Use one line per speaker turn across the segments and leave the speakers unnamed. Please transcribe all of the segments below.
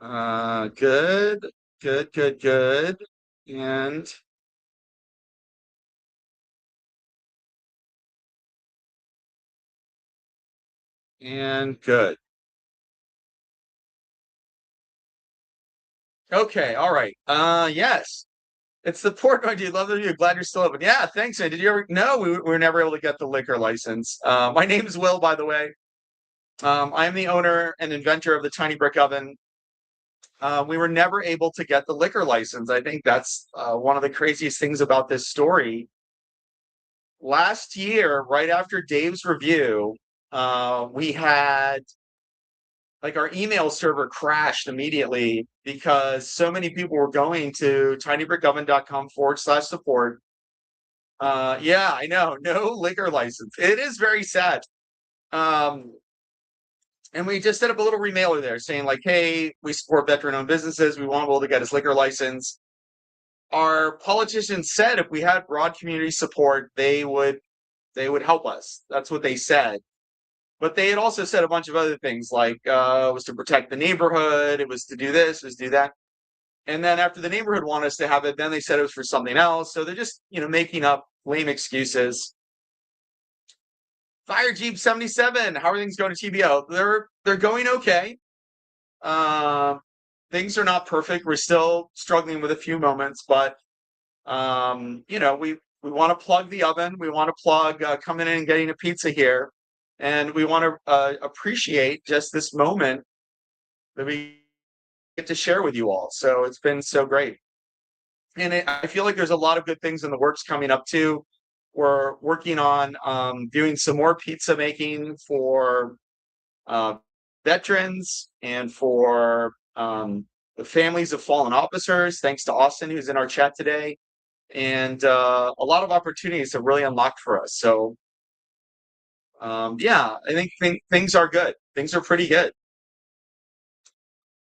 Good, good, good, good, and good. Okay, all right. Yes, it's the Portnoy dude. Love you. Glad you're still open. Yeah, thanks, man. Did you ever? No, we were never able to get the liquor license. My name is Will, by the way. I am the owner and inventor of the Tiny Brick Oven. We were never able to get the liquor license. I think that's one of the craziest things about this story. Last year, right after Dave's review, we had like our email server crashed immediately because so many people were going to tinybrickoven.com/support. Yeah, I know, no liquor license. It is very sad. Um, and we just set up a little remailer there saying like, hey, we support veteran-owned businesses. We want to be able to get his liquor license. Our politicians said if we had broad community support, they would help us. That's what they said. But they had also said a bunch of other things like it was to protect the neighborhood, it was to do this, it was to do that. And then after the neighborhood wanted us to have it, then they said it was for something else. So they're just, making up lame excuses. Fire Jeep 77, how are things going to TBO? They're going okay. Um, Things are not perfect. We're still struggling with a few moments, but we want to plug the oven. We want to plug coming in and getting a pizza here, and we want to appreciate just this moment that we get to share with you all. So it's been so great, and I feel like there's a lot of good things in the works coming up too. We're working on doing some more pizza making for uh, veterans and for the families of fallen officers. Thanks to Austin, who's in our chat today, and a lot of opportunities have really unlocked for us. So yeah, I think things are good. Things are pretty good.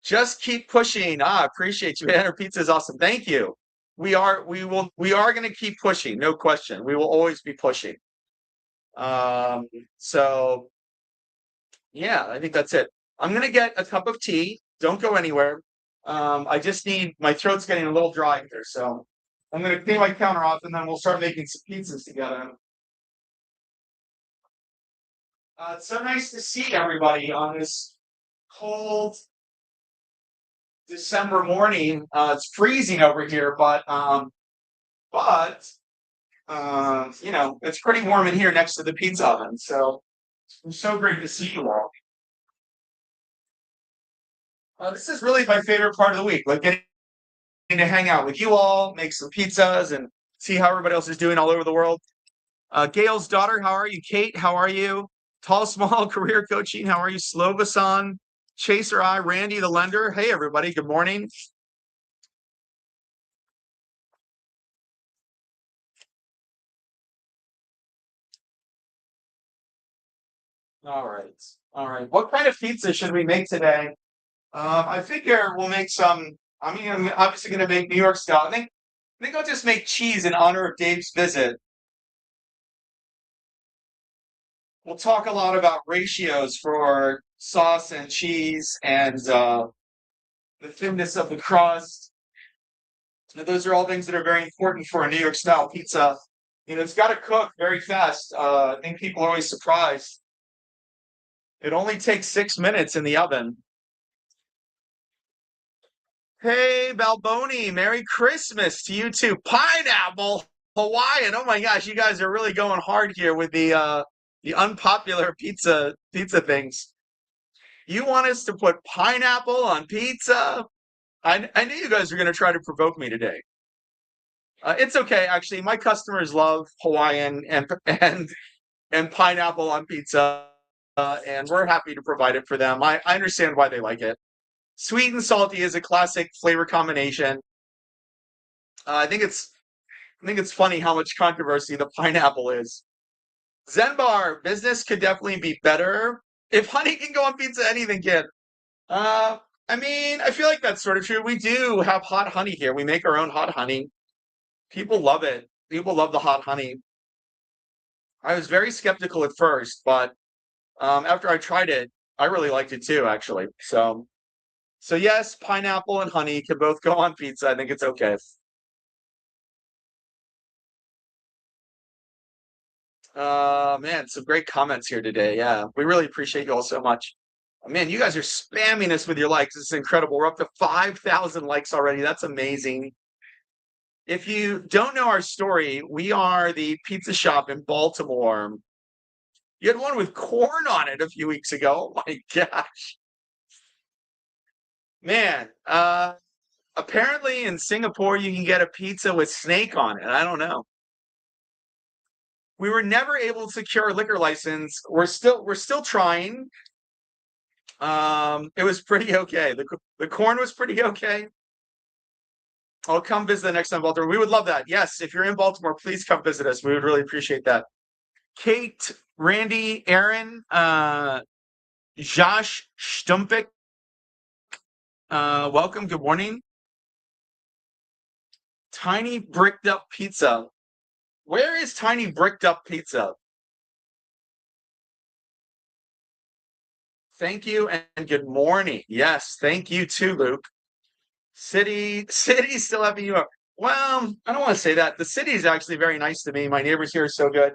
Just keep pushing. Appreciate you. Banner Pizza is awesome. Thank you. We are going to keep pushing. No question. We will always be pushing. Um, so yeah, I think that's it. I'm going to get a cup of tea. Don't go anywhere. I just need, my throat's getting a little dry here. So I'm going to clean my counter off and then we'll start making some pizzas together. It's so nice to see everybody on this cold December morning. It's freezing over here, but it's pretty warm in here next to the pizza oven. So it's so great to see you all. This is really my favorite part of the week, like getting to hang out with you all, make some pizzas, and see how everybody else is doing all over the world. Gail's daughter, how are you? Kate, how are you? Tall, small, career coaching, how are you? Slovasan, Chaser Eye, Randy the lender. Hey, everybody, good morning. All right. All right. What kind of pizza should we make today? I figure we'll make some. I mean, I'm obviously going to make New York style. I think I'll just make cheese in honor of Dave's visit. We'll talk a lot about ratios for sauce and cheese and the thinness of the crust. And those are all things that are very important for a New York style pizza. It's got to cook very fast. I think people are always surprised. It only takes 6 minutes in the oven. Hey, Balboni, Merry Christmas to you too. Pineapple Hawaiian. Oh my gosh, you guys are really going hard here with the unpopular pizza things. You want us to put pineapple on pizza? I knew you guys were going to try to provoke me today. It's okay, actually. My customers love Hawaiian and pineapple on pizza, and we're happy to provide it for them. I understand why they like it. Sweet and salty is a classic flavor combination. I think it's funny how much controversy the pineapple is. Zenbar business could definitely be better. If honey can go on pizza, anything can. Uh, I mean, I feel like that's sort of true. We do have hot honey here. We make our own hot honey. People love it. People love the hot honey. I was very skeptical at first, but after I tried it, I really liked it too, actually. So So yes, pineapple and honey can both go on pizza. I think it's okay. Man, some great comments here today. Yeah, we really appreciate you all so much. Man, you guys are spamming us with your likes. It's incredible. We're up to 5,000 likes already. That's amazing. If you don't know our story, we are the pizza shop in Baltimore. You had one with corn on it a few weeks ago. Oh my gosh. Man, apparently in Singapore you can get a pizza with snake on it. I don't know. We were never able to secure a liquor license. We're still trying. It was pretty okay. The corn was pretty okay. I'll come visit the next time in Baltimore. We would love that. Yes, if you're in Baltimore, please come visit us. We would really appreciate that. Kate, Randy, Aaron, Josh Stumpik, welcome. Good morning. Tiny bricked up pizza. Where is Tiny bricked up pizza? Thank you and good morning. Yes, thank you too, Luke. City still having you up. Well, I don't want to say that. The city is actually very nice to me. My neighbors here are so good.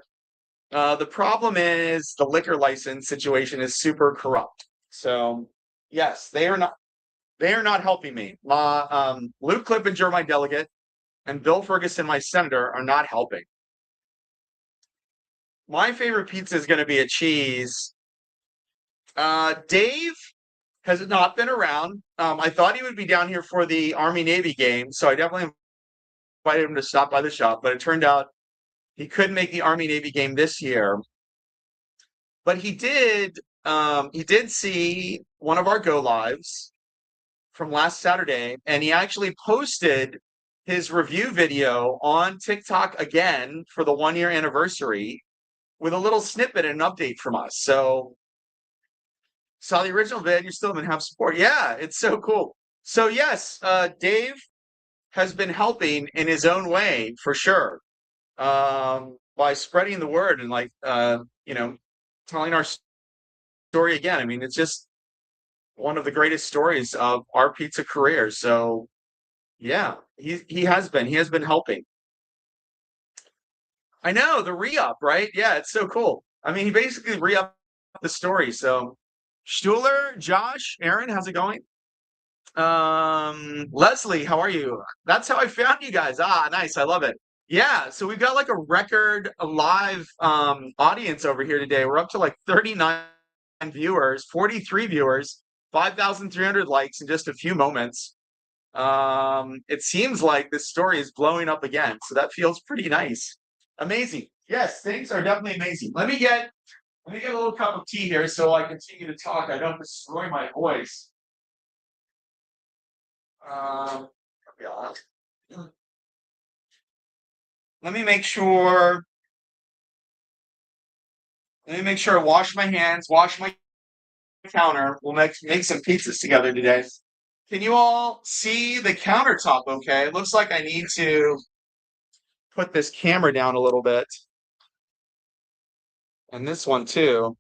The problem is the liquor license situation is super corrupt. So yes, they are not helping me. Luke Clippinger, my delegate, and Bill Ferguson, my senator, are not helping. My favorite pizza is going to be a cheese. Dave has not been around. I thought he would be down here for the Army Navy game, so I definitely invited him to stop by the shop, but it turned out he couldn't make the Army Navy game this year. But he did see one of our go lives from last Saturday, and he actually posted his review video on TikTok again for the 1 year anniversary with a little snippet and an update from us. So saw the original vid, you still haven't have support. Yeah, it's so cool. So yes, Dave has been helping in his own way for sure, by spreading the word and telling our story again. I mean, it's just one of the greatest stories of our pizza career. So yeah, he has been helping. I know the re-up, right? Yeah, it's so cool. I mean, he basically re-upped the story. So Stuhler, Josh, Aaron, how's it going? Leslie, how are you? That's how I found you guys. Ah, nice. I love it. Yeah, so we've got like a record a live audience over here today. We're up to like 39 viewers, 43 viewers, 5,300 likes in just a few moments. It seems like this story is blowing up again, so that feels pretty nice. Amazing. Yes, things are definitely amazing. Let me get a little cup of tea here so I continue to talk. I don't destroy my voice. Um, yeah. Let me make sure. Let me make sure I wash my hands, wash my counter. We'll make some pizzas together today. Can you all see the countertop okay? It looks like I need to put this camera down a little bit. And this one too.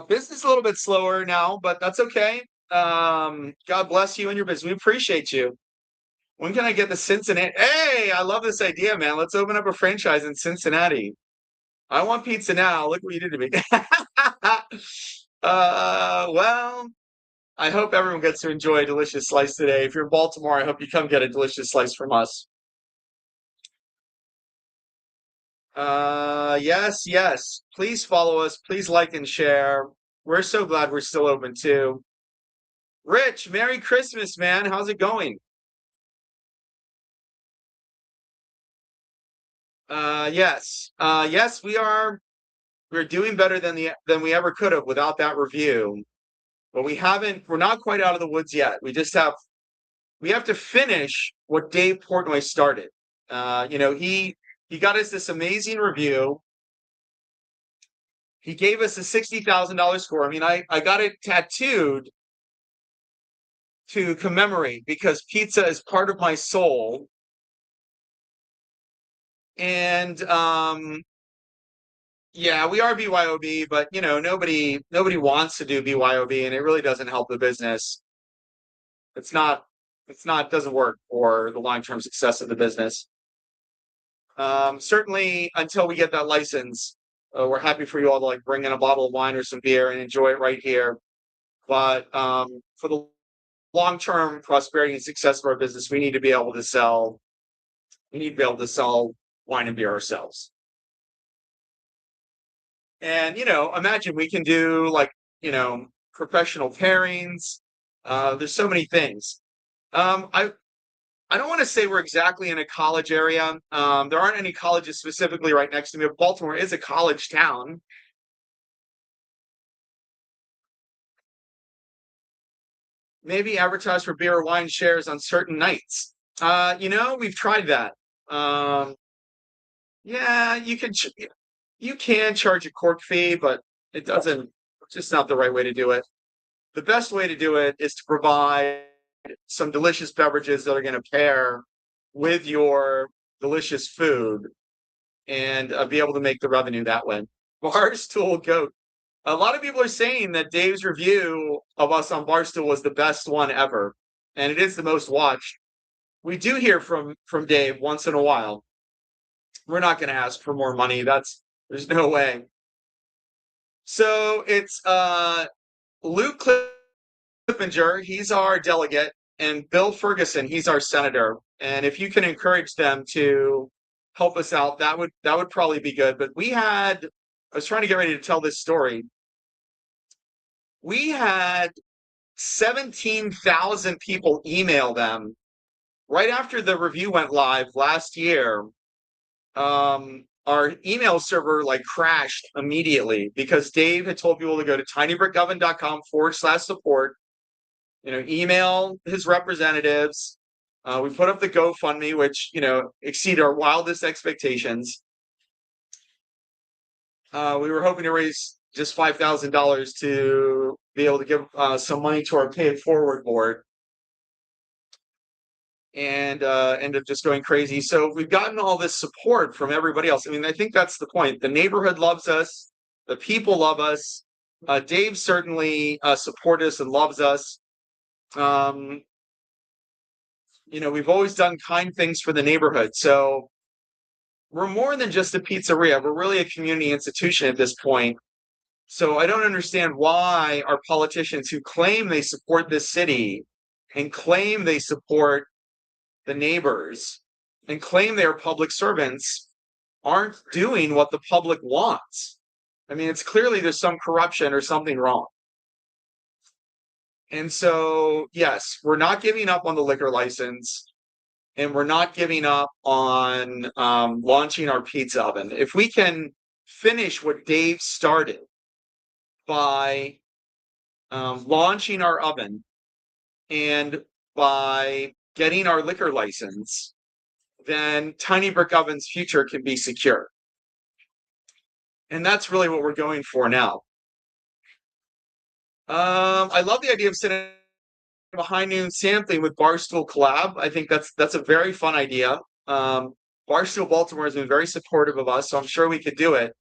Business a little bit slower now, but that's okay. God bless you and your business. We appreciate you. When can I get the Cincinnati? Hey, I love this idea, man. Let's open up a franchise in Cincinnati. I want pizza now. Look what you did to me. Well, I hope everyone gets to enjoy a delicious slice today. If you're in Baltimore, I hope you come get a delicious slice from us. Yes, yes. Please follow us. Please like and share. We're so glad we're still open too. Rich, Merry Christmas, man. How's it going? Yes. Yes, we're doing better than we ever could have without that review. But we're not quite out of the woods yet. We have to finish what Dave Portnoy started. He got us this amazing review. He gave us a $60,000 score. I mean, I got it tattooed to commemorate because pizza is part of my soul. And Yeah, we are BYOB, but nobody wants to do BYOB, and it really doesn't help the business. It's not, doesn't work for the long-term success of the business. Certainly until we get that license, we're happy for you all to like bring in a bottle of wine or some beer and enjoy it right here. But for the long-term prosperity and success of our business, we need to be able to sell. We need to be able to sell wine and beer ourselves. And imagine we can do like professional pairings. There's so many things. I don't want to say we're exactly in a college area. There aren't any colleges specifically right next to me, but Baltimore is a college town. Maybe advertise for beer or wine shares on certain nights. We've tried that. Um, yeah, you can charge a cork fee, but it doesn't. It's just not the right way to do it. The best way to do it is to provide some delicious beverages that are going to pair with your delicious food and be able to make the revenue that way. Barstool Goat. A lot of people are saying that Dave's review of us on Barstool was the best one ever, and it is the most watched. We do hear from Dave once in a while. We're not going to ask for more money. There's no way. So it's Luke Clippinger, he's our delegate, and Bill Ferguson, he's our senator. And if you can encourage them to help us out, that would probably be good. But I was trying to get ready to tell this story. We had 17,000 people email them right after the review went live last year. Our email server like crashed immediately because Dave had told people to go to tinybrickoven.com/support, email his representatives. We put up the GoFundMe, which, exceeded our wildest expectations. We were hoping to raise just $5,000 to be able to give some money to our Pay It Forward board and end up just going crazy. So we've gotten all this support from everybody else. I mean, I think that's the point. The neighborhood loves us. The people love us. Dave certainly supports us and loves us. We've always done kind things for the neighborhood. So we're more than just a pizzeria. We're really a community institution at this point. So I don't understand why our politicians who claim they support this city and claim they support the neighbors and claim they're public servants aren't doing what the public wants. I mean, it's clearly there's some corruption or something wrong. And so, yes, we're not giving up on the liquor license and we're not giving up on launching our pizza oven. If we can finish what Dave started by launching our oven and by getting our liquor license, then Tiny Brick Oven's future can be secure. And that's really what we're going for now. I love the idea of sitting a high noon sampling with Barstool Collab. I think that's a very fun idea. Barstool Baltimore has been very supportive of us, so I'm sure we could do it.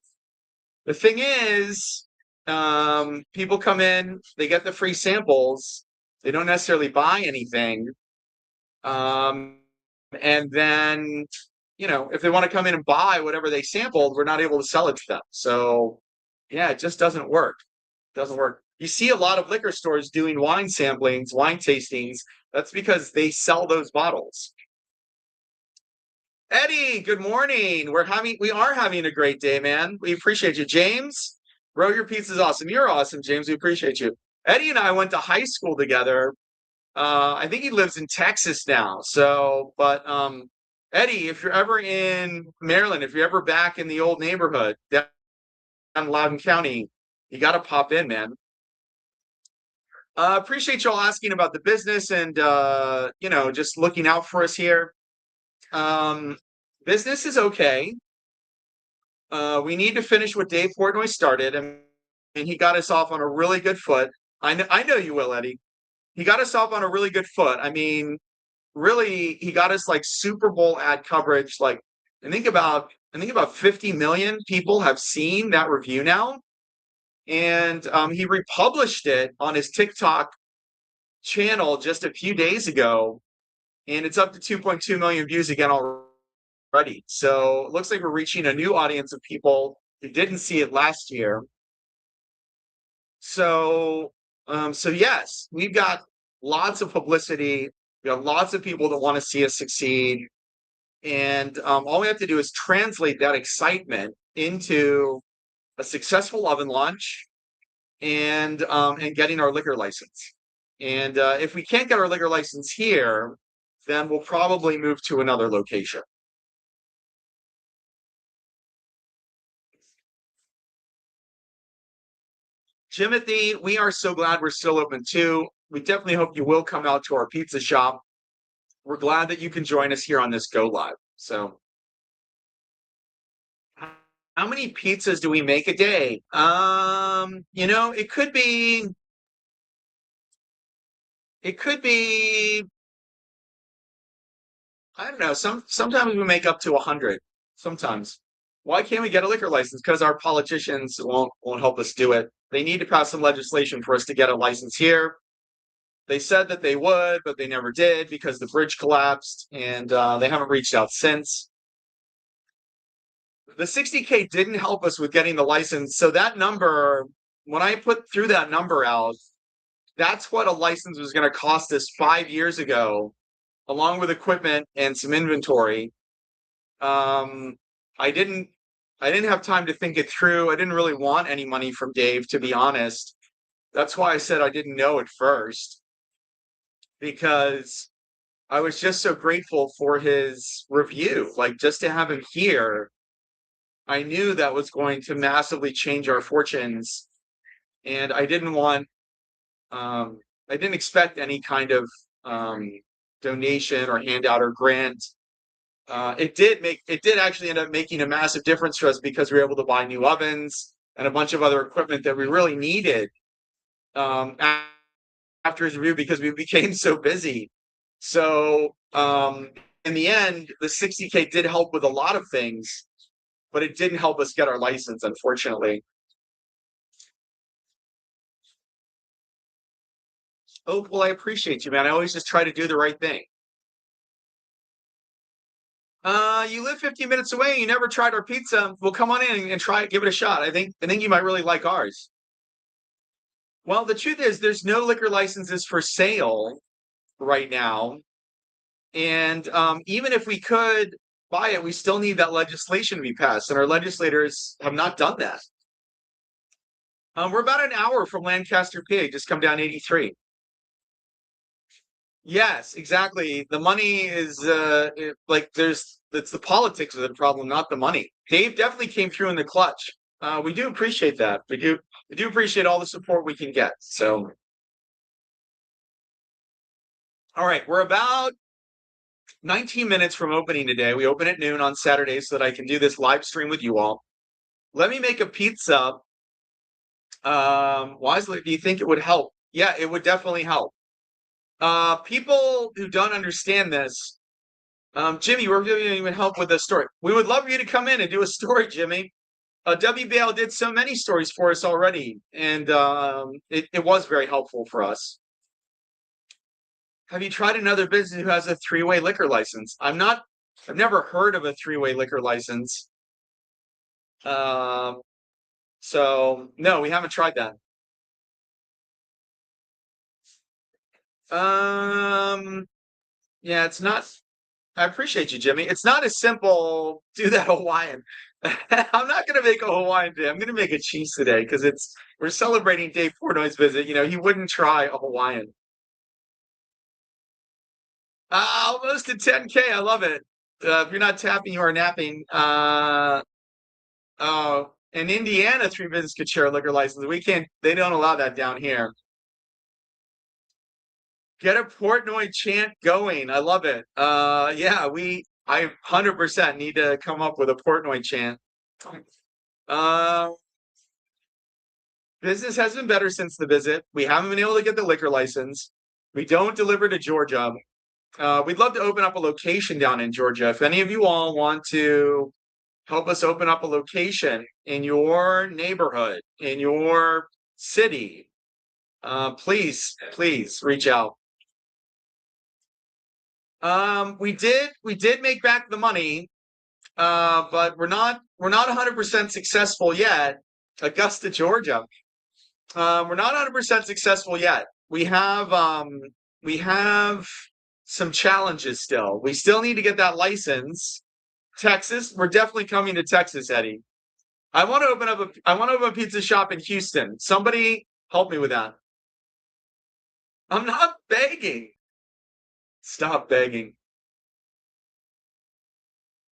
The thing is, people come in, they get the free samples, they don't necessarily buy anything. And then, if they want to come in and buy whatever they sampled, we're not able to sell it to them. So, yeah, it just doesn't work. It doesn't work. You see a lot of liquor stores doing wine samplings, wine tastings. That's because they sell those bottles. Eddie, good morning. We are having a great day, man. We appreciate you. James, bro, your pizza's awesome. You're awesome, James. We appreciate you. Eddie and I went to high school together. I think he lives in Texas now. So, but Eddie, if you're ever in Maryland, if you're ever back in the old neighborhood down in Loudoun County, you got to pop in, man. Appreciate y'all asking about the business and just looking out for us here. Business is okay. We need to finish what Dave Portnoy started, and he got us off on a really good foot. I know you will, Eddie. He got us off on a really good foot. I mean, really, he got us like Super Bowl ad coverage. Like, and think about I think about 50 million people have seen that review now. And he republished it on his TikTok channel just a few days ago, and it's up to 2.2 million views again already. So it looks like we're reaching a new audience of people who didn't see it last year. So, so yes, we've got lots of publicity. We have lots of people that want to see us succeed, and all we have to do is translate that excitement into a successful oven launch and getting our liquor license. And if we can't get our liquor license here, then we'll probably move to another location. Jimothy, we are so glad we're still open too. We definitely hope you will come out to our pizza shop. We're glad that you can join us here on this Go Live. So, how many pizzas do we make a day? It could be, I don't know. Sometimes we make up to 100. Sometimes. Why can't we get a liquor license? Because our politicians won't help us do it. They need to pass some legislation for us to get a license here. They said that they would, but they never did because the bridge collapsed, and they haven't reached out since. The 60K didn't help us with getting the license. So that number, when I put through that number out, that's what a license was going to cost us 5 years ago, along with equipment and some inventory. Um, I didn't have time to think it through. I didn't really want any money from Dave, to be honest. That's why I said I didn't know at first, because I was just so grateful for his review. Like, just to have him here, I knew that was going to massively change our fortunes. And I didn't expect any kind of donation or handout or grant. It did actually end up making a massive difference for us because we were able to buy new ovens and a bunch of other equipment that we really needed after his review because we became so busy. So in the end, the 60K did help with a lot of things, but it didn't help us get our license, unfortunately. Oh, well, I appreciate you, man. I always just try to do the right thing. You live 15 minutes away. You never tried our pizza. Well, come on in and try it. Give it a shot. I think you might really like ours. Well, the truth is, there's no liquor licenses for sale right now, and even if we could buy it, we still need that legislation to be passed, and our legislators have not done that. We're about an hour from Lancaster, PA. Just come down 83. Yes, exactly. The money is it's the politics of the problem, not the money. Dave definitely came through in the clutch. We do appreciate that. We do appreciate all the support we can get. So, all right, we're about 19 minutes from opening today. We open at noon on Saturday so that I can do this live stream with you all. Let me make a pizza. Wisely, do you think it would help? Yeah, it would definitely help. People who don't understand this, Jimmy, we're giving you even help with the story. We would love for you to come in and do a story, Jimmy. WBL did so many stories for us already, and it was very helpful for us. Have you tried another business who has a three-way liquor license? I've never heard of a three-way liquor license. Um, so no, we haven't tried that. Um, yeah, it's not. I appreciate you, Jimmy. It's not as simple. Do that Hawaiian. I'm not going to make a Hawaiian today. I'm going to make a cheese today because we're celebrating Dave Portnoy's visit. You know, he wouldn't try a Hawaiian. Almost to 10K. I love it. If you're not tapping, you are napping. In Indiana, three business could share a liquor license. We can't. They don't allow that down here. Get a Portnoy chant going. I love it. Yeah, I 100% need to come up with a Portnoy chant. Uh, business has been better since the visit. We haven't been able to get the liquor license. We don't deliver to Georgia. We'd love to open up a location down in Georgia. If any of you all want to help us open up a location in your neighborhood, in your city, please reach out. We did make back the money, but we're not 100% successful yet. Augusta, Georgia. We're not 100% successful yet. We have some challenges still. We still need to get that license. Texas, we're definitely coming to Texas, Eddie. I want to open a pizza shop in Houston. Somebody help me with that. I'm not begging. Stop begging.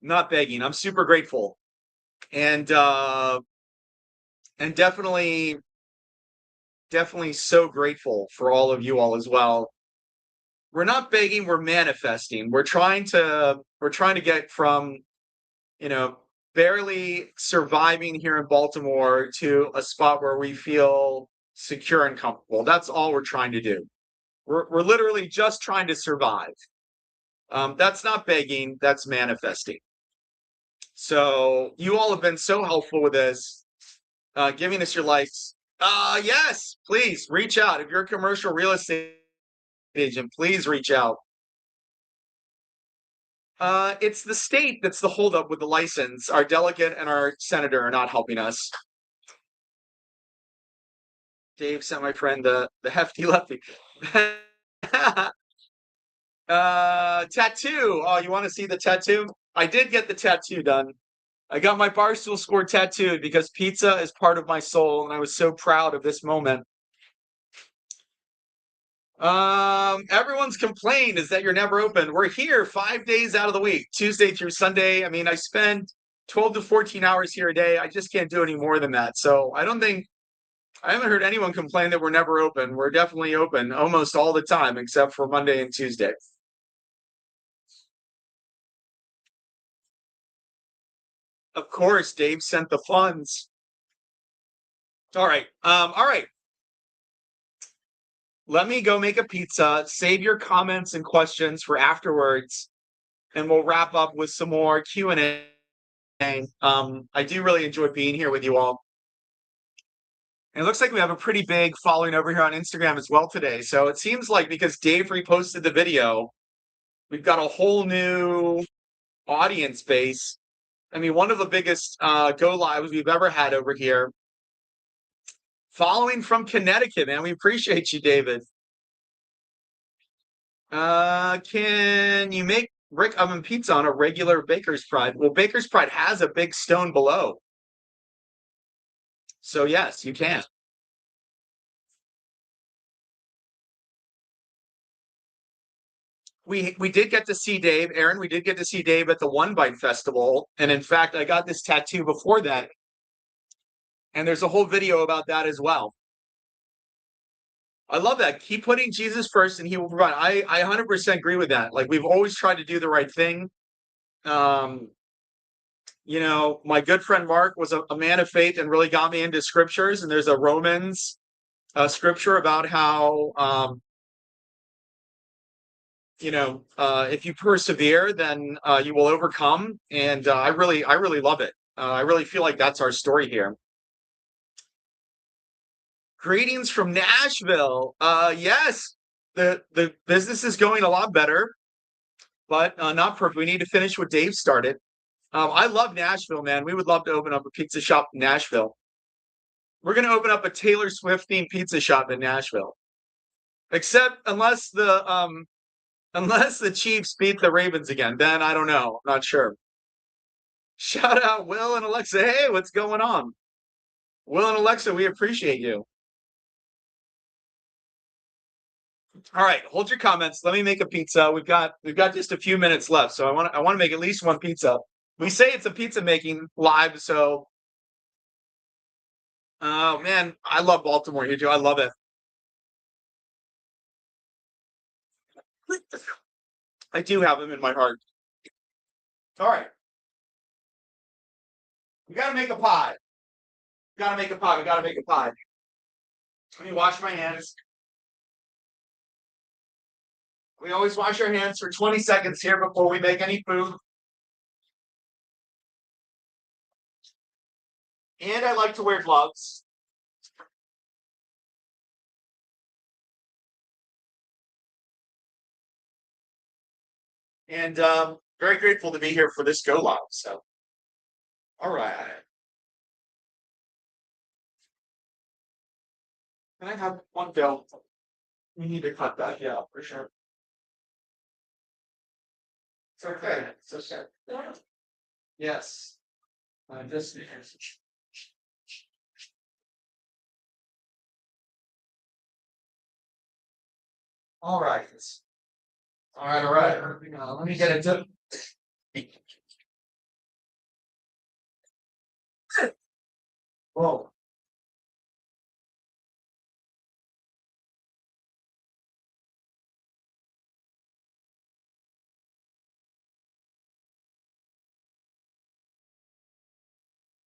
Not begging. I'm super grateful. And definitely so grateful for all of you all as well. We're not begging, we're manifesting. We're trying to get from, you know, barely surviving here in Baltimore to a spot where we feel secure and comfortable. That's all we're trying to do. We're literally just trying to survive. That's not begging, that's manifesting. So you all have been so helpful with this, giving us your likes. Yes, please reach out. If you're a commercial real estate agent, please reach out. It's the state that's the holdup with the license. Our delegate and our senator are not helping us. Dave sent my friend the hefty lefty. Tattoo. Oh, you want to see the tattoo? I did get the tattoo done. I got my Barstool Score tattooed because pizza is part of my soul, and I was so proud of this moment. Everyone's complaint is that you're never open. We're here 5 days out of the week, Tuesday through Sunday. I mean, I spend 12 to 14 hours here a day. I just can't do any more than that. So I haven't heard anyone complain that we're never open. We're definitely open almost all the time, except for Monday and Tuesday. Of course, Dave sent the funds. All right. All right. Let me go make a pizza. Save your comments and questions for afterwards, and we'll wrap up with some more Q&A. I do really enjoy being here with you all. And it looks like we have a pretty big following over here on Instagram as well today. So it seems like because Dave reposted the video, we've got a whole new audience base. I mean, one of the biggest go lives we've ever had over here. Following from Connecticut, man. We appreciate you, David. Can you make brick oven pizza on a regular Baker's Pride? Well, Baker's Pride has a big stone below. So yes, you can. We did get to see Dave, Aaron. We did get to see Dave at the One Bite Festival, and in fact, I got this tattoo before that, and there's a whole video about that as well. I love that. Keep putting Jesus first, and He will provide. I 100% agree with that. Like we've always tried to do the right thing. Um, my good friend Mark was a man of faith and really got me into scriptures. And there's a Romans scripture about how if you persevere, then you will overcome. And I really love it. I really feel like that's our story here. Greetings from Nashville. Yes, the business is going a lot better, but not perfect. We need to finish what Dave started. I love Nashville, man. We would love to open up a pizza shop in Nashville. We're going to open up a Taylor Swift themed pizza shop in Nashville. Except unless the Chiefs beat the Ravens again, then I don't know. I'm not sure. Shout out Will and Alexa. Hey, what's going on? Will and Alexa, we appreciate you. All right, hold your comments. Let me make a pizza. We've got just a few minutes left, so I want to make at least one pizza. We say it's a pizza making live, so oh man, I love Baltimore here too. I love it. I do have them in my heart. All right, we gotta make a pie. We gotta make a pie. We gotta make a pie. Let me wash my hands. We always wash our hands for 20 seconds here before we make any food. And I like to wear gloves. And very grateful to be here for this go live. So, all right. Can I have one bill? We need to cut that, yeah, for sure. It's okay. It's okay. Yes. This. All right. All right. All right. Let me get into. Whoa.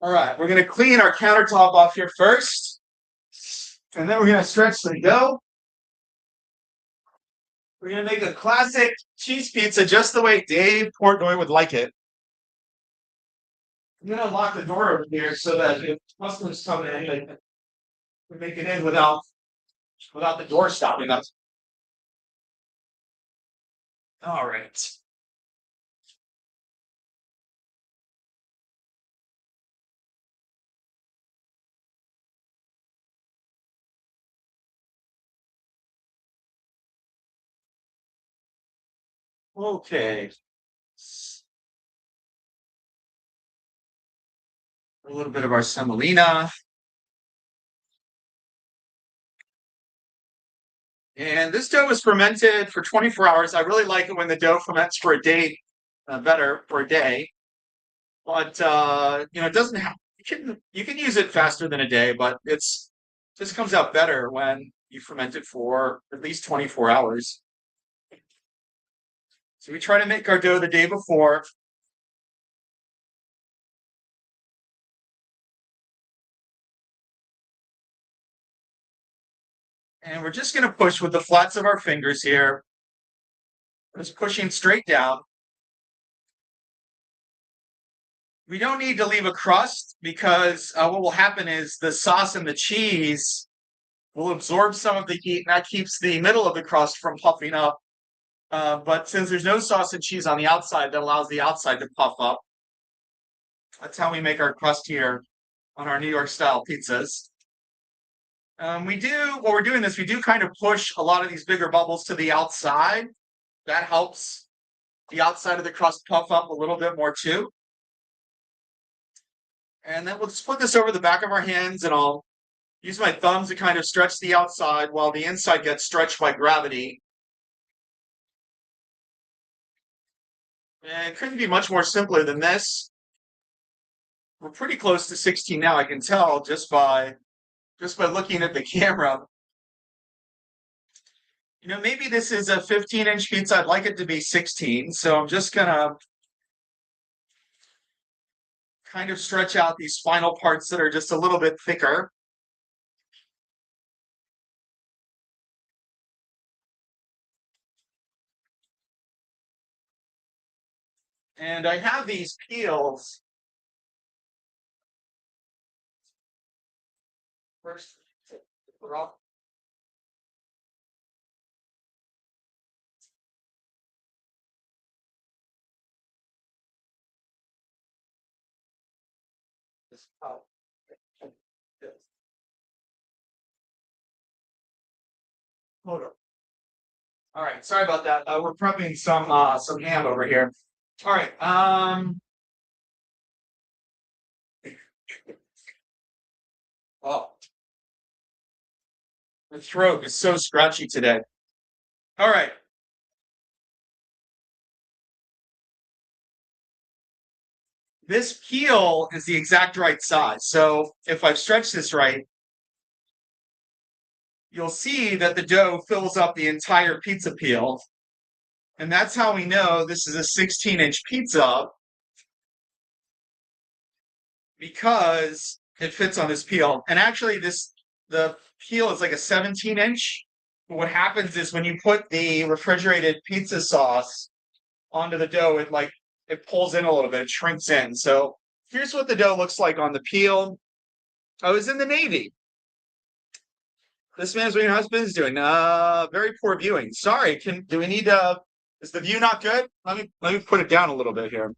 All right. We're going to clean our countertop off here first. And then we're going to stretch the dough. We're going to make a classic cheese pizza just the way Dave Portnoy would like it. I'm going to lock the door over here so that if customers come in, they can make it in without the door stopping us. All right. Okay. A little bit of our semolina. And this dough was fermented for 24 hours. I really like it when the dough ferments for a day, better for a day. But it doesn't have. You can use it faster than a day, but it's just comes out better when you ferment it for at least 24 hours. So we try to make our dough the day before. And we're just going to push with the flats of our fingers here. Just pushing straight down. We don't need to leave a crust because what will happen is the sauce and the cheese will absorb some of the heat, and that keeps the middle of the crust from puffing up. But since there's no sauce and cheese on the outside, that allows the outside to puff up. That's how we make our crust here on our New York style pizzas. While we're doing this, we do kind of push a lot of these bigger bubbles to the outside. That helps the outside of the crust puff up a little bit more too. And then we'll just put this over the back of our hands, and I'll use my thumbs to kind of stretch the outside while the inside gets stretched by gravity. And it couldn't be much more simpler than this. We're pretty close to 16 now, I can tell just by looking at the camera. Maybe this is a 15-inch pizza. I'd like it to be 16. So I'm just going to kind of stretch out these final parts that are just a little bit thicker. And I have these peels. First, we're off. Hold on. All right, sorry about that. We're prepping some ham over here. All right. Oh, the throat is so scratchy today. All right. This peel is the exact right size. So if I've stretched this right, you'll see that the dough fills up the entire pizza peel. And that's how we know this is a 16-inch pizza, because it fits on this peel. And actually the peel is like a 17-inch. But what happens is when you put the refrigerated pizza sauce onto the dough, it pulls in a little bit, it shrinks in. So here's what the dough looks like on the peel. I was in the Navy. This man's what your husband's doing. Very poor viewing. Sorry, do we need is the view not good? Let me put it down a little bit here.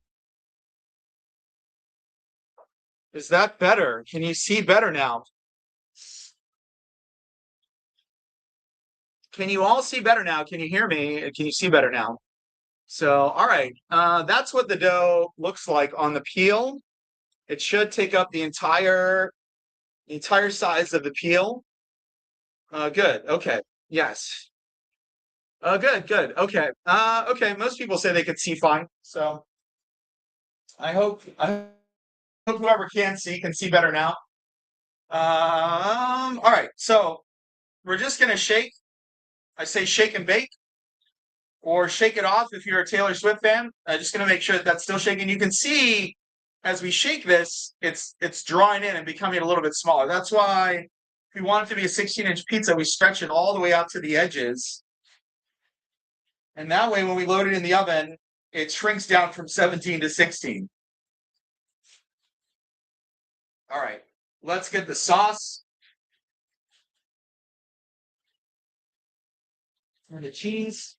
Is that better? Can you see better now? Can you all see better now? Can you hear me? Can you see better now? So, all right. That's what the dough looks like on the peel. It should take up the entire size of the peel. Good. Okay. Yes. Good, good. Okay. Okay. Most people say they could see fine. So I hope whoever can see better now. All right. So we're just gonna shake. I say shake and bake, or shake it off if you're a Taylor Swift fan. Just gonna make sure that that's still shaking. You can see as we shake this, it's drawing in and becoming a little bit smaller. That's why if we want it to be a 16-inch pizza, we stretch it all the way out to the edges. And that way, when we load it in the oven, it shrinks down from 17 to 16. All right, let's get the sauce and the cheese.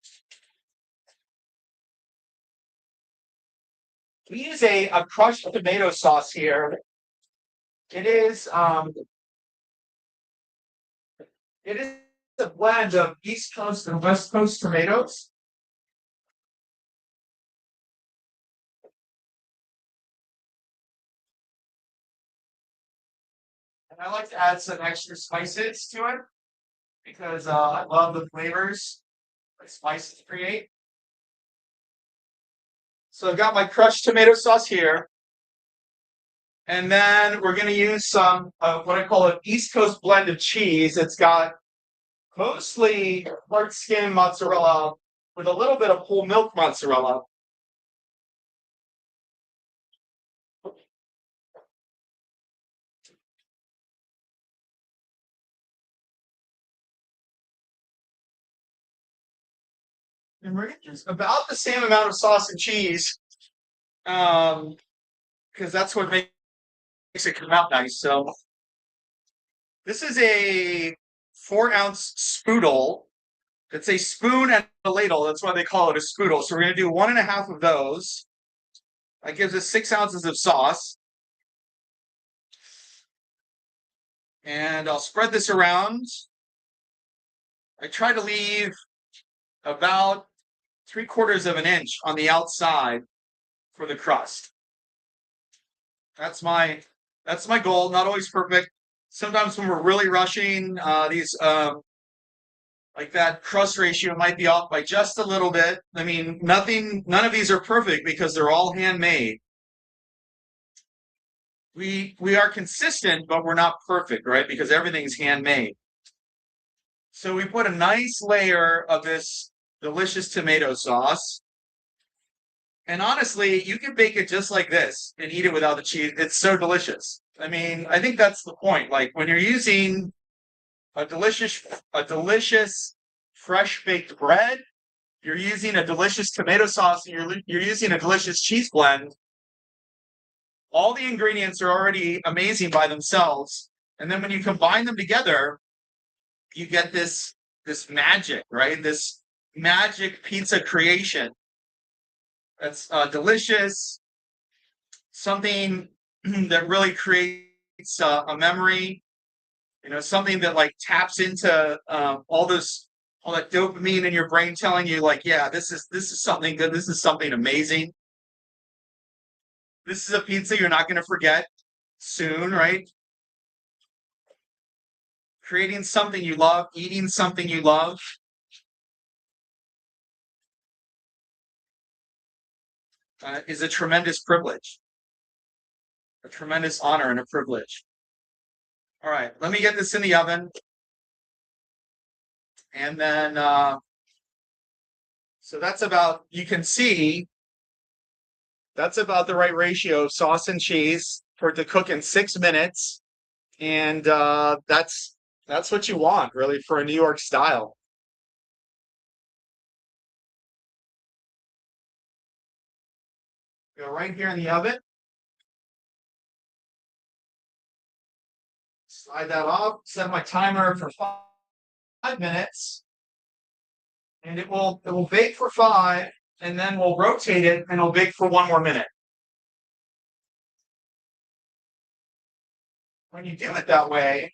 We use a crushed tomato sauce here. It is it is a blend of East Coast and West Coast tomatoes. And I like to add some extra spices to it because I love the flavors that spices create. So I've got my crushed tomato sauce here. And then we're going to use some of what I call an East Coast blend of cheese. It's got mostly hard skin mozzarella with a little bit of whole milk mozzarella. And we're going to use about the same amount of sauce and cheese because that's what makes it come out nice. So this is a 4-ounce spoodle. It's a spoon and a ladle. That's why they call it a spoodle. So we're going to do 1.5 of those. That gives us 6 ounces of sauce. And I'll spread this around. I try to leave about 3/4 of an inch on the outside for the crust. That's my goal. Not always perfect. Sometimes when we're really rushing, these like that crust ratio might be off by just a little bit. I mean, none of these are perfect because they're all handmade. We are consistent, but we're not perfect, right? Because everything's handmade. So we put a nice layer of this delicious tomato sauce. And honestly, you can bake it just like this and eat it without the cheese. It's so delicious. I mean, I think that's the point. Like when you're using a delicious fresh baked bread, you're using a delicious tomato sauce, and you're using a delicious cheese blend. All the ingredients are already amazing by themselves, and then when you combine them together, you get this magic, right? This magic pizza creation that's delicious, something that really creates a memory. You know, something that like taps into all that dopamine in your brain, telling you like, yeah, this is something good. This is something amazing. This is a pizza you're not going to forget soon, right? Creating something you love, eating something you love, is a tremendous privilege, a tremendous honor, and a privilege. All right, let me get this in the oven. And then, so that's about, you can see, that's about the right ratio of sauce and cheese for it to cook in 6 minutes. And that's what you want, really, for a New York style. Go right here in the oven. Slide that off, set my timer for 5 minutes, and it will bake for 5, and then we'll rotate it and it'll bake for 1 more minute. When you do it that way,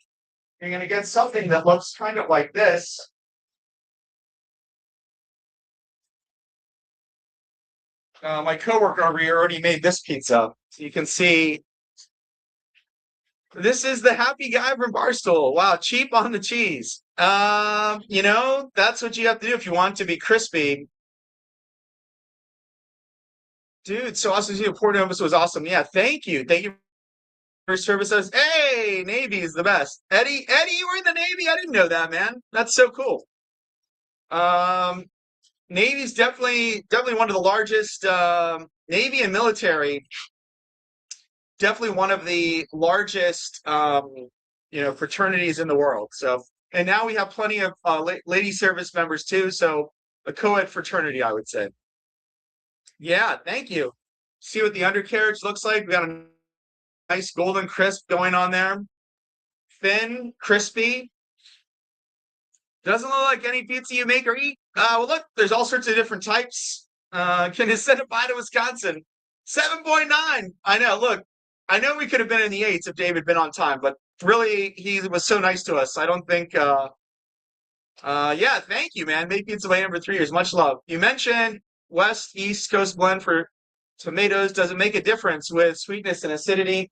you're going to get something that looks kind of like this. My coworker over here already made this pizza. So you can see this is the happy guy from Barstool. Wow, cheap on the cheese. That's what you have to do if you want it to be crispy. Dude, so awesome to see you. Portnovis was awesome. Yeah, thank you. Thank you for your services. Hey, Navy is the best. Eddie, you were in the Navy? I didn't know that, man. That's so cool. Navy's definitely one of the largest Navy and military, definitely one of the largest fraternities in the world. So, and now we have plenty of lady service members too. So a co-ed fraternity, I would say. Yeah, thank you. See what the undercarriage looks like. We got a nice golden crisp going on there. Thin, crispy. Doesn't look like any pizza you make or eat. Well, look, there's all sorts of different types. Can you send it by to Wisconsin? 7.9. I know. Look, I know we could have been in the 8s if Dave had been on time, but really, he was so nice to us. I don't think. Yeah, thank you, man. Made pizza by him for 3 years. Much love. You mentioned West East Coast blend for tomatoes. Does it make a difference with sweetness and acidity?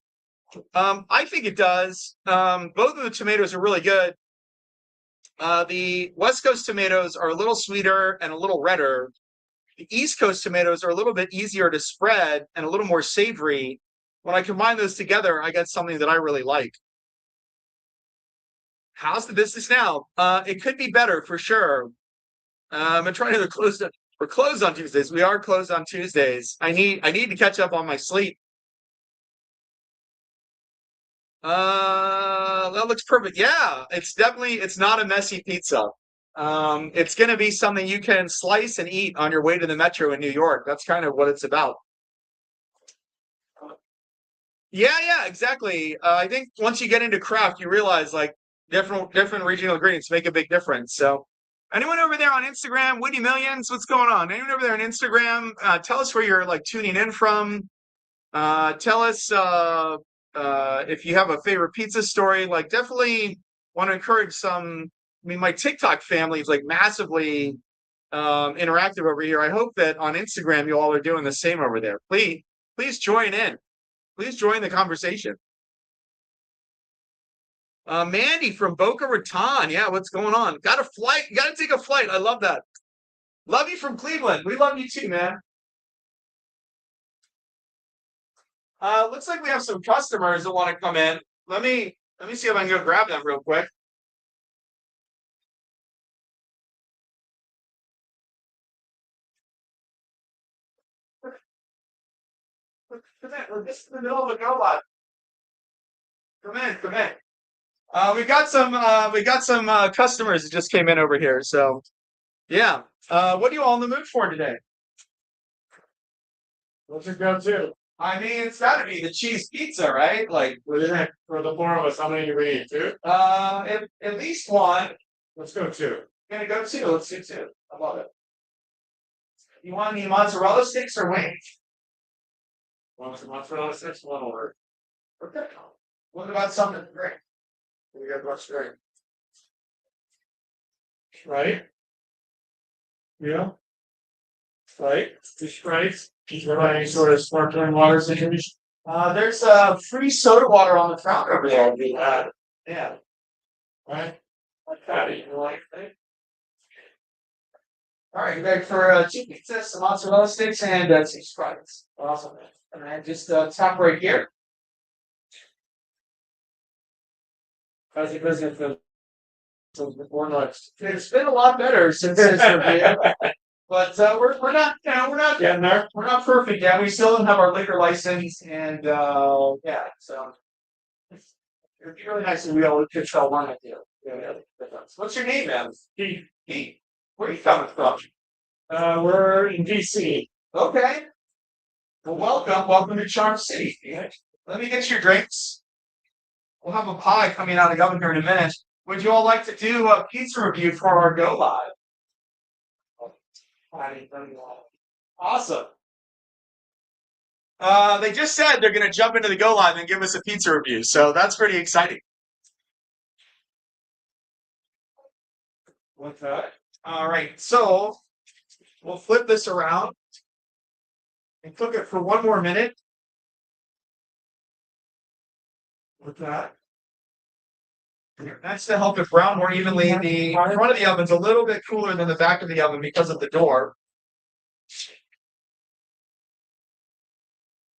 I think it does. Both of the tomatoes are really good. The West Coast tomatoes are a little sweeter and a little redder. The East Coast tomatoes are a little bit easier to spread and a little more savory. When I combine those together, I get something that I really like. How's the business now? It could be better for sure. I'm trying to close. We're closed on Tuesdays. We are closed on Tuesdays. I need to catch up on my sleep. That looks perfect. Yeah, it's not a messy pizza. It's going to be something you can slice and eat on your way to the metro in New York. That's kind of what it's about. Yeah, exactly. I think once you get into craft, you realize like different regional ingredients make a big difference. So, anyone over there on Instagram, Woody Millions, what's going on? Anyone over there on Instagram? Tell us where you're like tuning in from. Tell us if you have a favorite pizza story. Like, definitely want to encourage some. I mean, my TikTok family is like massively interactive over here. I hope that on Instagram you all are doing the same over there. Please join in. Please join the conversation. Mandy from Boca Raton. Yeah, what's going on? Got a flight. Got to take a flight. I love that. Love you from Cleveland. We love you too, man. Looks like we have some customers that want to come in. Let me see if I can go grab them real quick. Come in. We're just in the middle of a go live. Come in. We got some customers that just came in over here. So yeah. What are you all in the mood for today?
What's your go-to?
I mean, it's got to be the cheese pizza, right? Like,
What is it for the 4 of us? How many do we need? Two?
at least one.
Let's go two.
Gonna go two. Let's do two. I love it. You want any mozzarella sticks or wings?
One for mozzarella sticks, one order.
Okay. What about something great?
We got much drink. Right? Yeah. Right? Fish rice. Is there any sort of sparkling water situation?
There's free soda water on the counter over there. Yeah.
Right? Like that, you like it?
All right, you ready for two pizzas, some mozzarella sticks, and some Sprites.
Awesome.
And then just tap right here.
How's your business before lunch?
It's been a lot better since this review, but we're not
Getting there?
we're not perfect yet. We still don't have our liquor license, and yeah, so it'd be really nice if we all could sell one at you. Yeah. What's your name, man?
Keith.
Pete. Where are you coming from?
We're in DC.
Okay. Well, welcome to Charm City. Let me get your drinks. We'll have a pie coming out of the oven here in a minute. Would you all like to do a pizza review for our go live? Awesome. They just said they're going to jump into the go live and give us a pizza review, so that's pretty exciting. What's that? All right, so we'll flip this around and cook it for 1 more minute. With that. That's to help it brown more evenly. The front of the oven's a little bit cooler than the back of the oven because of the door.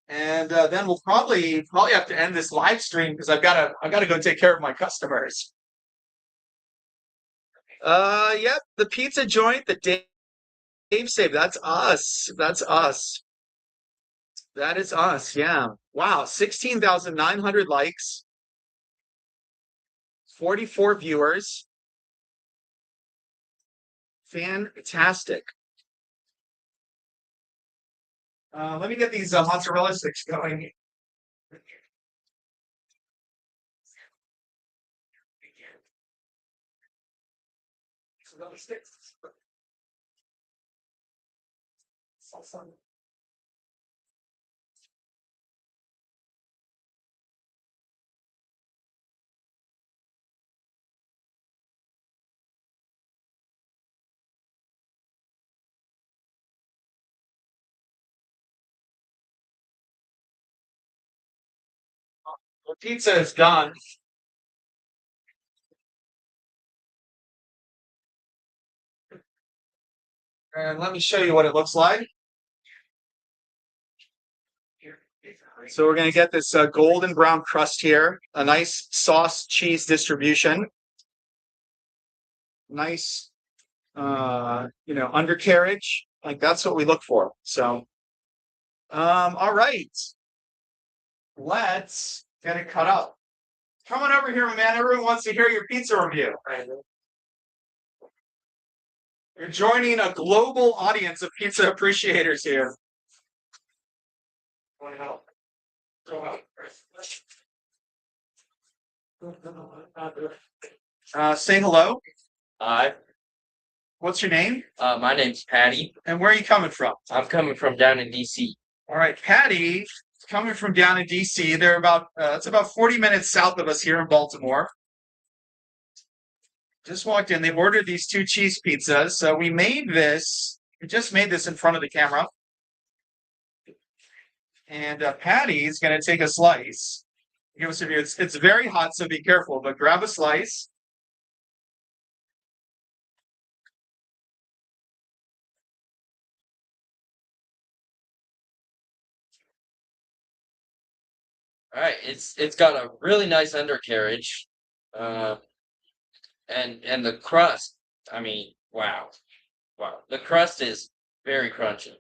And then we'll probably have to end this live stream because I've got to go take care of my customers. Yep, the pizza joint that Dave saved. That's us. That's us. That is us. Yeah. Wow. 16,900 likes. 44 viewers. Fantastic. Let me get these mozzarella sticks going. Sticks. The pizza is done. And let me show you what it looks like. So we're going to get this golden brown crust here, a nice sauce cheese distribution. Nice, undercarriage. Like that's what we look for. So, all right. Let's get it cut up. Come on over here, my man. Everyone wants to hear your pizza review. You're joining a global audience of pizza appreciators here. Want to help? Say hello.
Hi,
What's your name?
my name's Patty.
And where are you coming from?
I'm coming from down in DC.
All right, Patty, coming from down in DC. They're it's about 40 minutes south of us here in Baltimore. Just walked in. They ordered these 2 cheese pizzas. So we just made this in front of the camera. And Patty's going to take a slice. Give us a view. It's very hot, so be careful, but grab a slice.
All right, it's got a really nice undercarriage, and the crust. I mean, wow, the crust is very crunchy.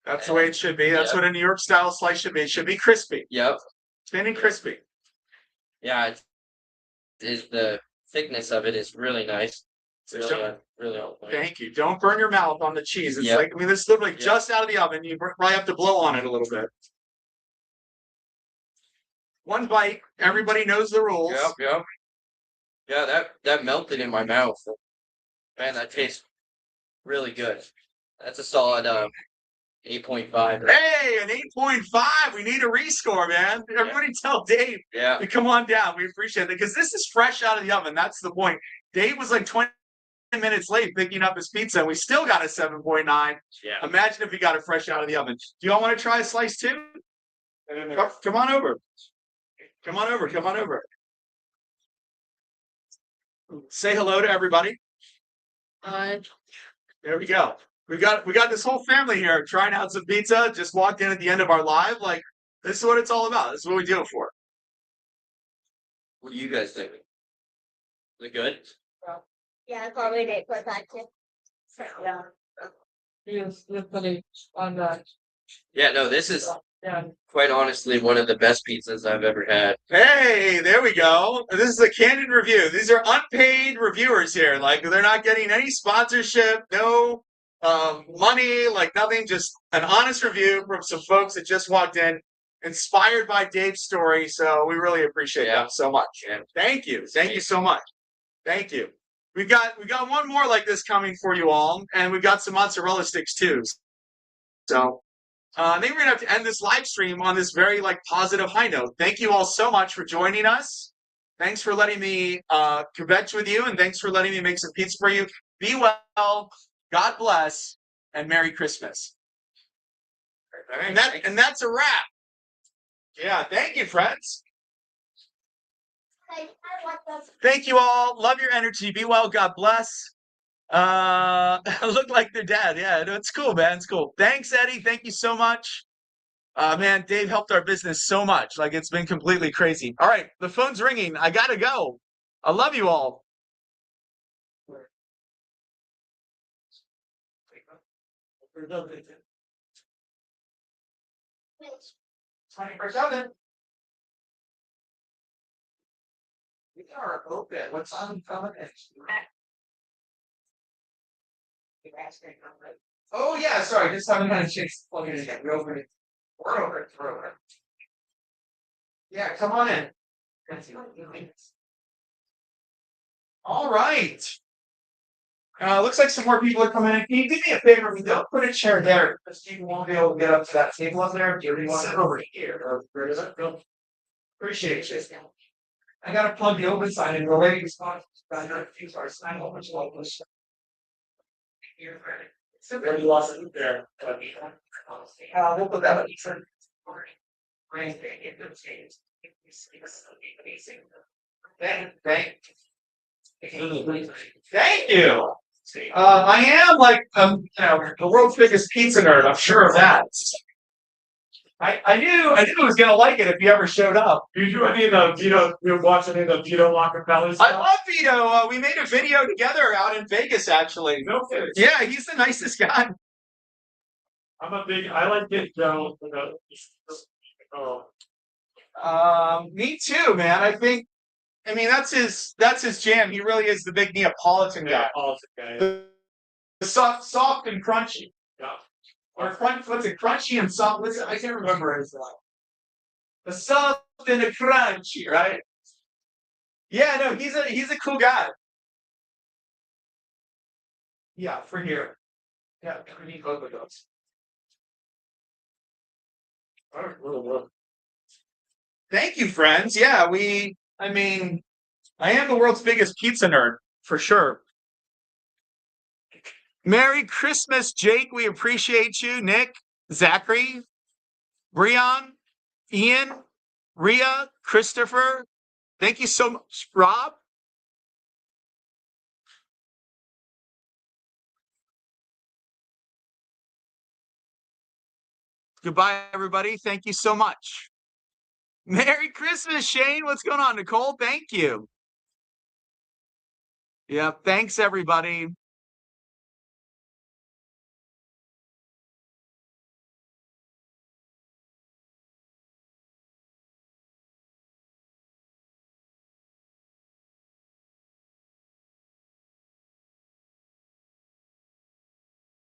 That's the way it should be. That's
Yep.
what a New York style slice should be. It should be crispy,
Yep,
thin and crispy.
yeah, the thickness of it is really nice.
So
Really on point.
thank you. Don't burn your mouth on the cheese. It's
Yep.
this is literally
Yep.
just out of the oven. You probably have to blow on it a little bit. 1 bite. Everybody knows the rules.
Yep. Yeah, that melted in my mouth. Man, that tastes really good. That's a solid 8.5.
Hey, an 8.5. We need a rescore, man. Everybody tell Dave
Yeah,
to come on down. We appreciate it because this is fresh out of the oven. That's the point. Dave was like 20 minutes late picking up his pizza, and we still got a 7.9.
yeah.
Imagine if we got it fresh out of the oven. Do y'all want to try a slice too? Come on over. Come on over. Come on over. Say hello to everybody. There we go. We got this whole family here trying out some pizza. Just walked in at the end of our live. Like, this is what it's all about. This is what we do it for.
What do you guys think? Is it good?
Yeah, it's already 8.5 too. Yeah.
Yes, literally on that.
Yeah, no, this is
Yeah.
quite honestly one of the best pizzas I've ever had.
Hey, there we go. This is a candid review. These are unpaid reviewers here. Like, they're not getting any sponsorship, no money, like nothing. Just an honest review from some folks that just walked in. inspired by Dave's story. So we really appreciate
Yeah.
that so much. And thank you so much. Thank you. We got one more like this coming for you all, and we've got some mozzarella sticks too. So I think we're gonna have to end this live stream on this very like positive high note. Thank you all so much for joining us. Thanks for letting me kvetch with you, and thanks for letting me make some pizza for you. Be well, God bless, and Merry Christmas. And that's a wrap. Yeah, thank you, friends.
I want those.
Thank you all. Love your energy. Be well. God bless. Look like they're dead. Yeah, it's cool, man. It's cool. Thanks, Eddie. Thank you so much. Man, Dave helped our business so much. Like, it's been completely crazy. All right, the phone's ringing. I gotta go. I love you all.
We're done.
24/7. We are open. What's on coming next? Oh yeah, sorry, just haven't had a chance to plug it in yet. We're over it. We're over it. We're over it. Yeah, come on in. All right. Looks like some more people are coming in. Can you do me a favor? We don't put a chair there because people won't be able to get up to that table up there. Do you want to sit over here? Or where does it go? Appreciate you. I gotta plug the open sign in. The ladies' spot. I know a few stars. I know much like this.
Where you lost it there.
We'll put that up. Thank you. I am like the world's biggest pizza nerd. I'm sure of that. I knew I was gonna like it if you ever showed up.
Do you do any of the Vito? You watch any of the Vito Lockefeller
I
stuff?
love Vito. We made a video together out in Vegas, actually.
No kidding.
Yeah, he's the nicest guy.
I like it, Joe.
Me too, man. I mean, that's his jam. He really is the big Neapolitan guy. The soft and crunchy.
Yeah.
Or what's it? Crunchy and soft. I can't remember his the soft and the crunchy, right? Yeah, no, he's a cool guy. Yeah, for here. Yeah, we need both of those. Thank you, friends. Yeah, I mean, I am the world's biggest pizza nerd, for sure. Merry Christmas, Jake. We appreciate you. Nick, Zachary, Brian, Ian, Ria, Christopher. Thank you so much, Rob. Goodbye, everybody. Thank you so much. Merry Christmas, Shane. What's going on, Nicole? Thank you. Yeah, thanks, everybody.